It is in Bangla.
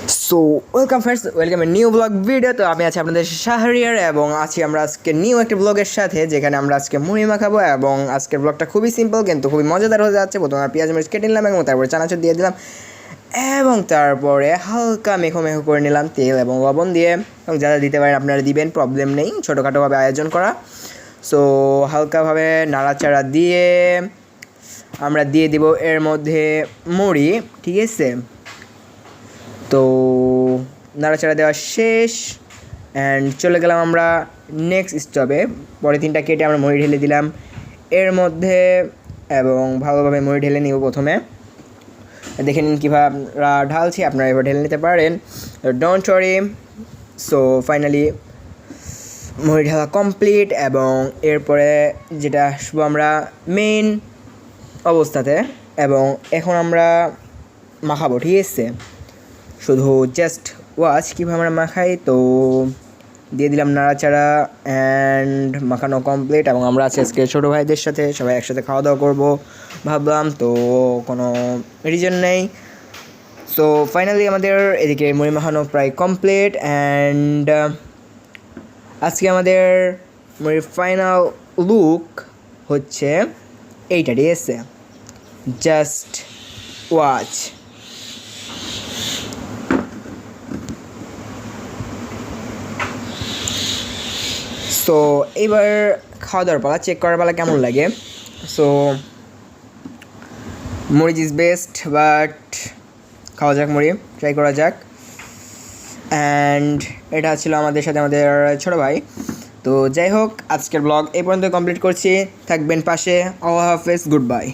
So welcome friends, welcome a new blog video. তো আমি আছি আপনাদের শাহরিয়ার এবং আমরা আজকে নিউ একটা ব্লগের সাথে, যেখানে আমরা আজকে মুড়ি মাখাবো। এবং আজকের ব্লগটা খুবই সিম্পল কিন্তু খুবই মজাদার হয়ে যাচ্ছে। প্রথমে পেঁয়াজ মরিচ কেটে নিলাম এবং তারপরে চানাচুর দিয়ে দিলাম এবং তারপরে হালকা মেখো মেখো করে নিলাম তেল এবং লবণ দিয়ে। এবং যারা দিতে পারেন আপনারা দিবেন, প্রবলেম নেই, ছোটোখাটোভাবে আয়োজন করা। সো হালকাভাবে নাড়াচাড়া দিয়ে আমরা দিয়ে দিব এর মধ্যে মুড়ি, ঠিক আছে? তো নাড়াচাড়া দেওয়া শেষ অ্যান্ড চলে গেলাম আমরা নেক্সট স্টপে। পরে তিনটা কেটে আমরা মুড়ি ঢেলে দিলাম এর মধ্যে এবং ভালোভাবে মুড়ি ঢেলে নিব। প্রথমে দেখে নিন কীভাবে আমরা ঢালছি, আপনারা এবার ঢেলে নিতে পারেন, ডোন্ট ওয়ারি। সো ফাইনালি মুড়ি ঢালা কমপ্লিট এবং এরপরে যেটা আসবো আমরা মেইন অবস্থাতে এবং এখন আমরা মাখাবো, ঠিক আছে? শুধু জাস্ট ওয়াচ কীভাবে আমরা মাখাই। তো দিয়ে দিলাম নাড়াচাড়া অ্যান্ড মাখানো কমপ্লিট এবং আমরা আজকে ছোটো ভাইদের সাথে সবাই একসাথে খাওয়া দাওয়া করবো ভাবলাম, তো কোনো রিজন নেই। সো ফাইনালি আমাদের এদিকে মুড়ি মাখানো প্রায় কমপ্লিট অ্যান্ড আজকে আমাদের মুড়ির ফাইনাল লুক হচ্ছে এইটা, ঠিক আছে? Just watch. সো এইবার খাওয়া দাওয়ার পালা, চেক করার পালা কেমন লাগে। সো মরিচ ইজ বেস্ট, বাট খাওয়া যাক, মুড়ি ট্রাই করা যাক। অ্যান্ড এটা ছিল আমাদের সাথে আমাদের ছোটো ভাই। তো যাই হোক, আজকের ব্লগ এই পর্যন্ত কমপ্লিট করছি। থাকবেন পাশে। আল্লাহ হাফেজ, গুড বাই।